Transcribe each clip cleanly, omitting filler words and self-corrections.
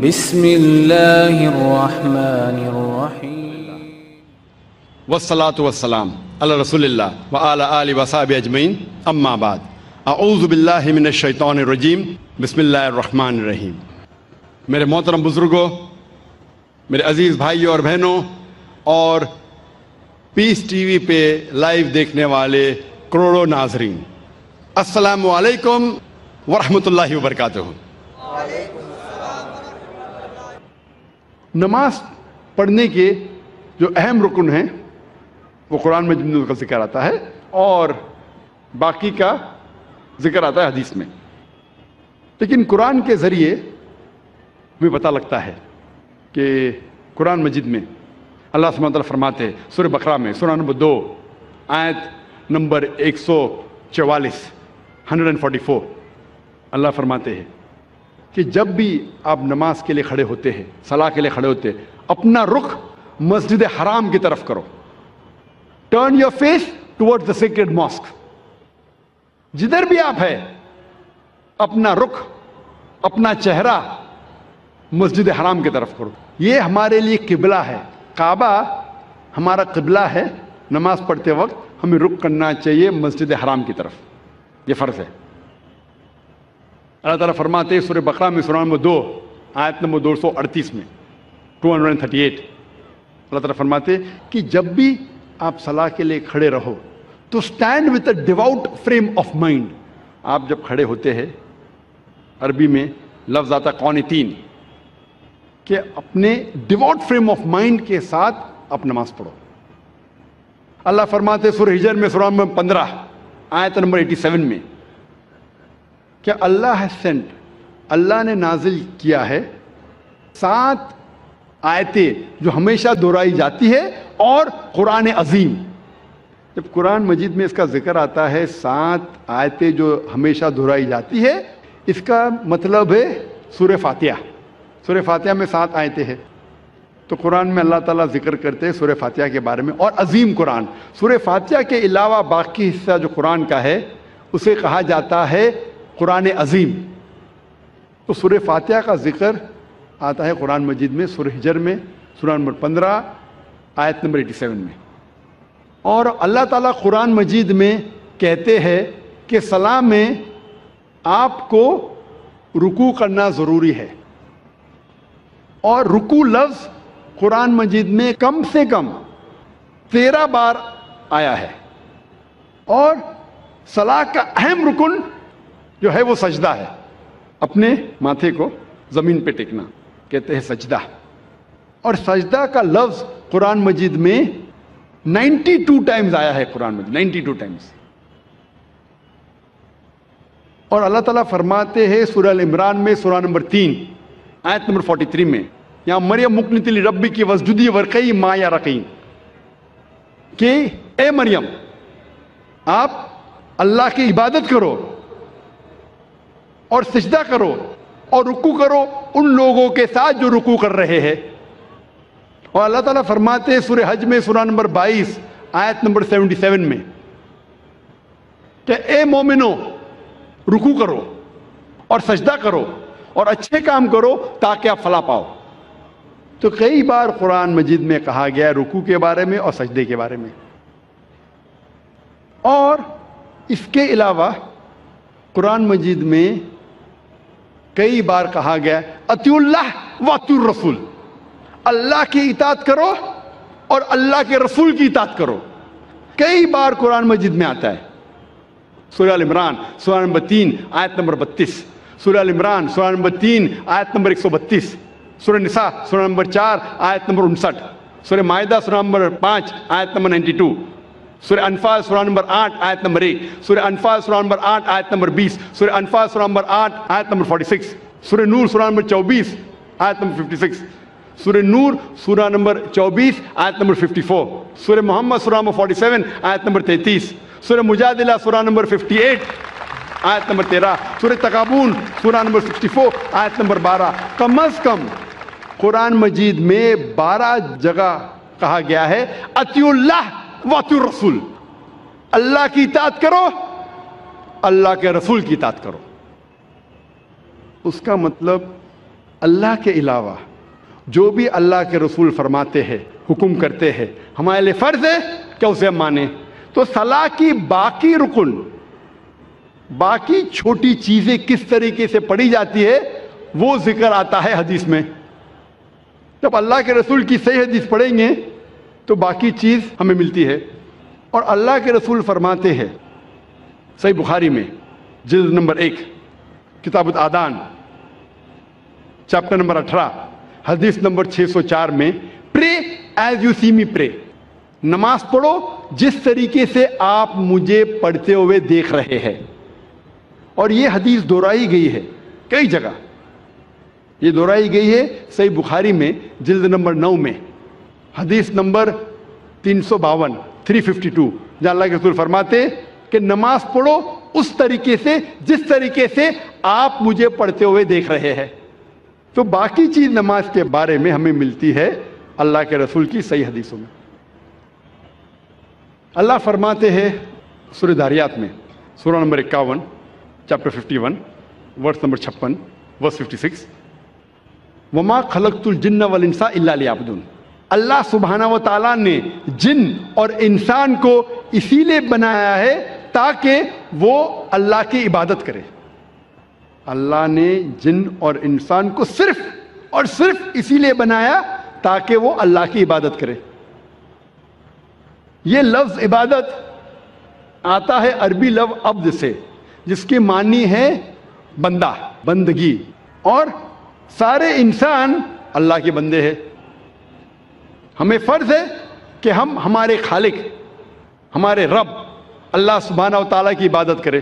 بسم اللہ الرحمن الرحیم والصلاة والسلام علی رسول اللہ وعلی آلہ وصحبہ اجمعین، اما بعد، اعوذ باللہ من الشیطان الرجیم، بسم اللہ الرحمن الرحیم۔ میرے محترم بزرگوں، میرے عزیز بھائیوں اور بہنوں، اور پیس ٹی وی پہ لائیو دیکھنے والے کروڑوں ناظرین، السلام علیکم ورحمۃ اللہ وبرکاتہ۔ نماز پڑھنے کے جو اہم رکن ہیں وہ قرآن مجید میں کا ذکر آتا ہے اور باقی کا ذکر آتا ہے حدیث میں، لیکن قرآن کے ذریعے ہمیں پتہ لگتا ہے کہ قرآن مجید میں اللہ سبحانہ وتعالیٰ فرماتے ہیں سورہ بقرہ میں، سورہ نمبر 2 آیت نمبر 144 144، اللہ فرماتے ہیں کہ جب بھی آپ نماز کے لیے کھڑے ہوتے ہیں، صلاح کے لیے کھڑے ہوتے ہیں، اپنا رخ مسجد حرام کی طرف کرو۔ Turn your face toward the sacred mosque. جدھر بھی آپ ہیں اپنا رخ، اپنا چہرہ مسجد حرام کی طرف کرو۔ یہ ہمارے لیے قبلہ ہے، کعبہ ہمارا قبلہ ہے۔ نماز پڑھتے وقت ہمیں رخ کرنا چاہیے مسجد حرام کی طرف، یہ فرض ہے۔ اللہ تعالیٰ فرماتے ہیں سورہ بقرہ میں، سورہ نمبر 2 آیت نمبر 238 میں، 238، اللہ تعالیٰ فرماتے ہیں کہ جب بھی آپ صلاح کے لیے کھڑے رہو تو stand with a ڈیوٹ frame of mind. آپ جب کھڑے ہوتے ہیں، عربی میں لفظ آتا قانتین، کہ اپنے ڈیوٹ فریم آف مائنڈ کے ساتھ آپ نماز پڑھو۔ اللہ فرماتے ہیں سورہ ہجر میں، سورہ نمبر 15 آیت نمبر 87 میں، کہ اللہ has sent، اللہ نے نازل کیا ہے 7 آیتیں جو ہمیشہ دہرائی جاتی ہے، اور قرآن عظیم۔ جب قرآن مجید میں اس کا ذکر آتا ہے 7 آیتیں جو ہمیشہ دہرائی جاتی ہے، اس کا مطلب ہے سورہ فاتحہ۔ سورہ فاتحہ میں 7 آیتیں ہیں، تو قرآن میں اللہ تعالیٰ ذکر کرتے ہیں سورہ فاتحہ کے بارے میں، اور عظیم قرآن۔ سورہ فاتحہ کے علاوہ باقی حصہ جو قرآن کا ہے اسے کہا جاتا ہے قرآن عظیم۔ تو سورہ فاتحہ کا ذکر آتا ہے قرآن مجید میں سورہ ہجر میں، سورہ نمبر 15 آیت نمبر 87 میں۔ اور اللہ تعالیٰ قرآن مجید میں کہتے ہیں کہ صلاح میں آپ کو رکوع کرنا ضروری ہے، اور رکوع لفظ قرآن مجید میں کم سے کم 13 بار آیا ہے، اور صلاح کا اہم رکن جو ہے وہ سجدہ ہے، اپنے ماتھے کو زمین پہ ٹیکنا کہتے ہیں سجدہ۔ اور سجدہ کا لفظ قرآن مجید میں 92 ٹائمز آیا ہے، قرآن مجید 92 ٹائمز۔ اور اللہ تعالیٰ فرماتے ہیں سورہ العمران میں، سورہ نمبر 3 آیت نمبر 43 میں، یہاں مریم مقنتی لربی کی وسجدی ورقی ما یا رقین، کہ اے مریم آپ اللہ کی عبادت کرو اور سجدہ کرو اور رکوع کرو ان لوگوں کے ساتھ جو رکوع کر رہے ہیں۔ اور اللہ تعالیٰ فرماتے ہیں سورہ حج میں، سورہ نمبر 22 آیت نمبر 77 میں، کہ اے مومنو رکوع کرو اور سجدہ کرو اور اچھے کام کرو تاکہ آپ فلاح پاؤ۔ تو کئی بار قرآن مجید میں کہا گیا رکوع کے بارے میں اور سجدے کے بارے میں۔ اور اس کے علاوہ قرآن مجید میں کئی بار کہا گیا اطیعوا اللہ واطیعوا الرسول، اللہ کی اطاعت کرو اور اللہ کے رسول کی اطاعت کرو، کئی بار قرآن مجید میں آتا ہے۔ سورہ العمران سورہ نمبر 3 آیت نمبر 32، سورہ العمران سورہ نمبر 3 آیت نمبر 132، سورہ نساء سورہ نمبر 4 آیت نمبر 59، سورہ مائدہ سورہ نمبر 5 آیت نمبر 92، سورہ انفال سورہ نمبر 8 آیت نمبر 1، سورہ انفال سورہ نمبر 8 آیت نمبر 20، سورہ انفال سورہ نمبر 8 آیت نمبر 46، سورہ نور سورہ نمبر 24 آیت نمبر 56، سورہ نور سورہ نمبر 24 آیت نمبر 54، سورہ محمد سورہ نمبر 47 آیت نمبر 33، سورہ مجادلہ سورہ نمبر 58 آیت نمبر 13، سورہ تغابن سورہ نمبر 64 آیت نمبر 12۔ کم از کم قرآن مجید میں 12 جگہ کہا گیا ہے اطیعوا اللہ واطیعوا الرسول، اللہ کی اطاعت کرو، اللہ کے رسول کی اطاعت کرو۔ اس کا مطلب اللہ کے علاوہ جو بھی اللہ کے رسول فرماتے ہیں، حکم کرتے ہیں، ہمارے لیے فرض ہے کہ اسے ہم مانیں. تو صلاح کی باقی رکن، باقی چھوٹی چیزیں کس طریقے سے پڑھی جاتی ہے وہ ذکر آتا ہے حدیث میں. جب اللہ کے رسول کی صحیح حدیث پڑھیں گے تو باقی چیز ہمیں ملتی ہے. اور اللہ کے رسول فرماتے ہیں صحیح بخاری میں جلد نمبر 1 کتاب الآذان چیپٹر نمبر 18 حدیث نمبر 604 میں، پرے ایز یو سی می پرے، نماز پڑھو جس طریقے سے آپ مجھے پڑھتے ہوئے دیکھ رہے ہیں. اور یہ حدیث دہرائی گئی ہے کئی جگہ. یہ دہرائی گئی ہے صحیح بخاری میں جلد نمبر 9 میں حدیث نمبر 352 جہاں اللہ کے رسول فرماتے کہ نماز پڑھو اس طریقے سے جس طریقے سے آپ مجھے پڑھتے ہوئے دیکھ رہے ہیں. تو باقی چیز نماز کے بارے میں ہمیں ملتی ہے اللہ کے رسول کی صحیح حدیثوں میں. اللہ فرماتے ہیں سورہ داریات میں سورہ نمبر 51 چیپٹر 51 ورس نمبر 56 ورس 56، وما خلقت الجن والانس الا لیعبدون. اللہ سبحانہ و تعالیٰ نے جن اور انسان کو اسی لیے بنایا ہے تاکہ وہ اللہ کی عبادت کرے. اللہ نے جن اور انسان کو صرف اور صرف اسی لیے بنایا تاکہ وہ اللہ کی عبادت کرے. یہ لفظ عبادت آتا ہے عربی لفظ عبد سے، جس کی معنی ہے بندہ، بندگی. اور سارے انسان اللہ کے بندے ہیں. ہمیں فرض ہے کہ ہم ہمارے خالق، ہمارے رب اللہ سبحانہ و تعالیٰ کی عبادت کریں.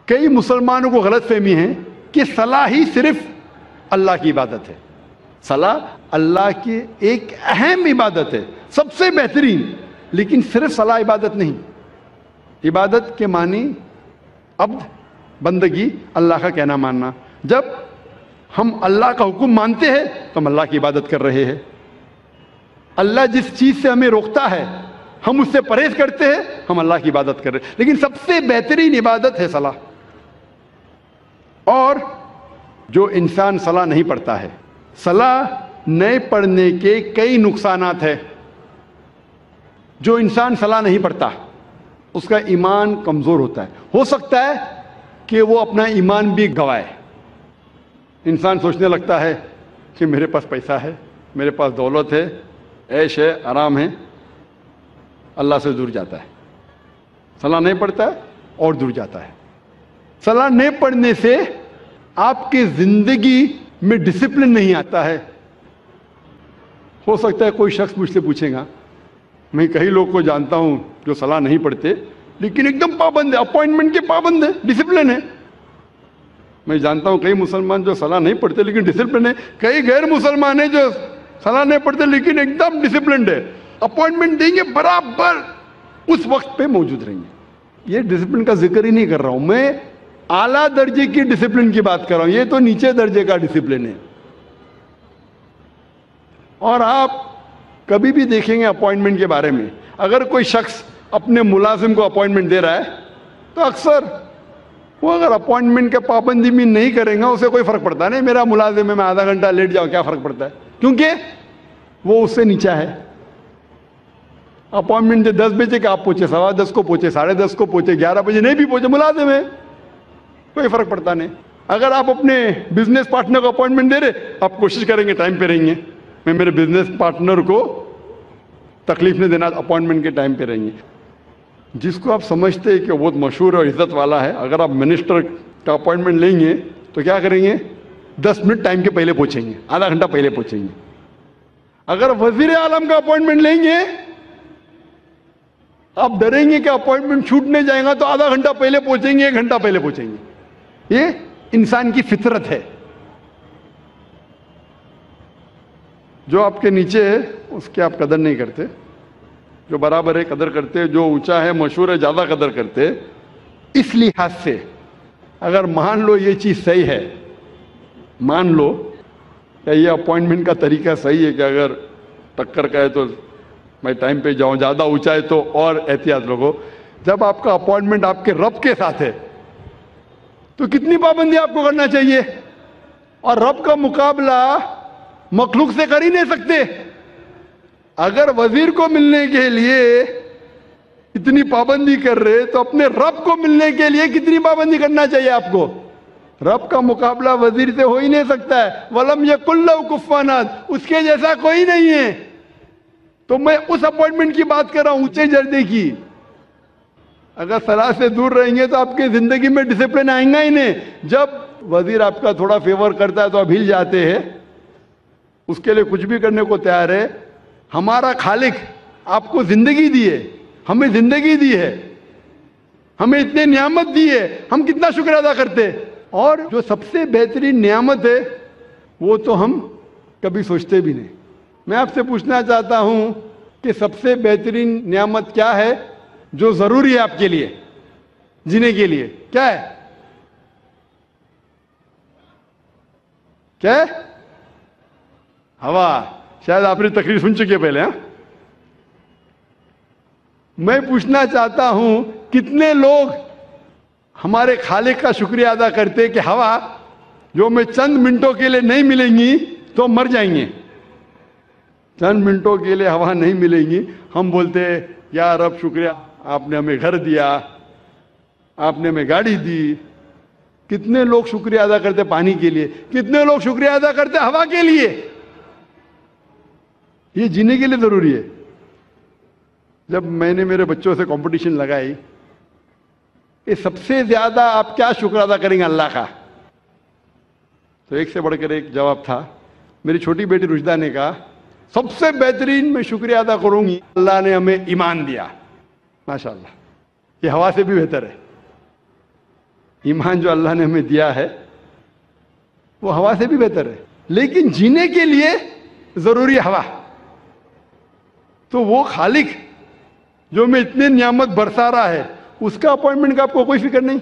کئی مسلمانوں کو غلط فہمی ہے کہ صلاح ہی صرف اللہ کی عبادت ہے. صلاح اللہ کی ایک اہم عبادت ہے، سب سے بہترین، لیکن صرف صلاح عبادت نہیں. عبادت کے معنی عبد، بندگی، اللہ کا کہنا ماننا. جب ہم اللہ کا حکم مانتے ہیں تو ہم اللہ کی عبادت کر رہے ہیں. اللہ جس چیز سے ہمیں روکتا ہے ہم اس سے پرہیز کرتے ہیں، ہم اللہ کی عبادت کر رہے ہیں. لیکن سب سے بہترین عبادت ہے صلاح. اور جو انسان صلاح نہیں پڑھتا ہے، صلاح نہیں پڑھنے کے کئی نقصانات ہیں. جو انسان صلاح نہیں پڑھتا اس کا ایمان کمزور ہوتا ہے. ہو سکتا ہے کہ وہ اپنا ایمان بھی گوائے. انسان سوچنے لگتا ہے کہ میرے پاس پیسہ ہے، میرے پاس دولت ہے، عیش ہے، آرام ہے، اللہ سے دور جاتا ہے. صلاح نہیں پڑھتا ہے اور دور جاتا ہے. صلاح نہیں پڑھنے سے آپ کی زندگی میں ڈسپلن نہیں آتا ہے. ہو سکتا ہے کوئی شخص مجھ سے پوچھے گا، میں کئی لوگ کو جانتا ہوں جو صلاح نہیں پڑھتے لیکن ایک دم پابند ہے، اپوائنٹمنٹ کے پابند ہے، ڈسپلن ہے. میں جانتا ہوں کئی مسلمان جو صلاح نہیں پڑھتے لیکن ڈسپلن ہے. کئی غیر مسلمان ہیں جو صلاح نہیں پڑھتے لیکن ایک دم ڈسپلنڈ ہے. اپوائنٹمنٹ دیں گے برابر اس وقت پہ موجود رہیں گے. یہ ڈسپلن کا ذکر ہی نہیں کر رہا ہوں، میں اعلیٰ درجے کی ڈسپلن کی بات کر رہا ہوں. یہ تو نیچے درجے کا ڈسپلن ہے. اور آپ کبھی بھی دیکھیں گے اپوائنٹمنٹ کے بارے میں، اگر کوئی شخص اپنے ملازم کو اپوائنٹمنٹ دے رہا ہے تو اکثر وہ اگر اپوائنٹمنٹ کے پابندی بھی نہیں کریں گا اسے کوئی فرق پڑتا نہیں. میرا ملازم ہے، میں آدھا گھنٹہ لیٹ جاؤں، کیا فرق پڑتا ہے؟ کیونکہ وہ اس سے نیچا ہے. اپوائنٹمنٹ دے 10 بجے کہ آپ پہنچے 10:15 کو پہنچے 10:30 کو پہنچے 11 بجے نہیں بھی پہنچے، ملازم ہے، کوئی فرق پڑتا نہیں. اگر آپ اپنے بزنس پارٹنر کو اپوائنٹمنٹ دے رہے، آپ کوشش کریں گے ٹائم پہ رہیں گے. میں میرے بزنس پارٹنر کو تکلیف نہیں دینا، اپوائنٹمنٹ کے ٹائم پہ رہیں گے. جس کو آپ سمجھتے ہیں کہ وہ بہت مشہور اور عزت والا ہے، اگر آپ منسٹر کا اپوائنٹمنٹ لیں گے تو کیا کریں گے؟ 10 منٹ ٹائم کے پہلے پہنچیں گے، آدھا گھنٹہ پہلے پہنچیں گے. اگر وزیر اعظم کا اپوائنٹمنٹ لیں گے آپ ڈریں گے کہ اپوائنٹمنٹ چھوٹنے جائے گا تو آدھا گھنٹہ پہلے پہنچیں گے، 1 گھنٹہ پہلے پہنچیں گے. یہ انسان کی فطرت ہے. جو آپ کے نیچے ہے اس کی آپ قدر نہیں کرتے، جو برابر ہے قدر کرتے، جو اونچا ہے مشہور ہے زیادہ قدر کرتے. اس لحاظ سے اگر مان لو یہ چیز صحیح ہے، مان لو کہ یہ اپوائنٹمنٹ کا طریقہ صحیح ہے کہ اگر ٹکر کا ہے تو میں ٹائم پہ جاؤں، زیادہ اونچا ہے تو اور احتیاط لوگو. جب آپ کا اپوائنٹمنٹ آپ کے رب کے ساتھ ہے تو کتنی پابندی آپ کو کرنا چاہیے؟ اور رب کا مقابلہ مخلوق سے کر ہی نہیں سکتے. اگر وزیر کو ملنے کے لیے اتنی پابندی کر رہے تو اپنے رب کو ملنے کے لیے کتنی پابندی کرنا چاہیے آپ کو؟ رب کا مقابلہ وزیر سے ہو ہی نہیں سکتا ہے. وَلَمْ يَكُنْ لَهُ كُفُوًا أَحَدٌ, اس کے جیسا کوئی نہیں ہے. تو میں اس اپوائنٹمنٹ کی بات کر رہا ہوں, اونچے درجے کی. اگر صلاح سے دور رہیں گے تو آپ کی زندگی میں ڈسپلن آئیں گا ہی نہیں. جب وزیر آپ کا تھوڑا فیور کرتا ہے تو آپ ہل جاتے ہیں, اس کے لیے کچھ بھی کرنے کو تیار ہے. ہمارا خالق آپ کو زندگی دی ہے, ہمیں زندگی دی ہے, ہمیں اتنے نعمت دی ہے, ہم کتنا شکر ادا کرتے. اور جو سب سے بہترین نعمت ہے وہ تو ہم کبھی سوچتے بھی نہیں. میں آپ سے پوچھنا چاہتا ہوں کہ سب سے بہترین نعمت کیا ہے جو ضروری ہے آپ کے لیے جینے کے لیے؟ کیا ہے؟ کیا ہے؟ ہوا. شاید آپ نے تقریر سن چکے پہلے. ہاں, میں پوچھنا چاہتا ہوں کتنے لوگ ہمارے خالق کا شکریہ ادا کرتے کہ ہوا جو میں چند منٹوں کے لیے نہیں ملیں گی تو مر جائیں گے. چند منٹوں کے لیے ہوا نہیں ملیں گی, ہم بولتے یا رب شکریہ, آپ نے ہمیں گھر دیا, آپ نے ہمیں گاڑی دی. کتنے لوگ شکریہ ادا کرتے پانی کے لیے, کتنے لوگ شکریہ ادا کرتے ہوا کے لیے. یہ جینے کے لیے ضروری ہے. جب میں نے میرے بچوں سے کمپٹیشن لگائی کہ سب سے زیادہ آپ کیا شکر ادا کریں گے اللہ کا, تو ایک سے بڑھ کر ایک جواب تھا. میری چھوٹی بیٹی رشدہ نے کہا سب سے بہترین میں شکریہ ادا کروں گی اللہ نے ہمیں ایمان دیا. ماشاءاللہ, یہ ہوا سے بھی بہتر ہے. ایمان جو اللہ نے ہمیں دیا ہے وہ ہوا سے بھی بہتر ہے. لیکن جینے کے لیے ضروری ہے ہوا. تو وہ خالق جو میں اتنے نعمت برسا رہا ہے, اس کا اپوائنٹمنٹ کا آپ کو کوئی فکر نہیں.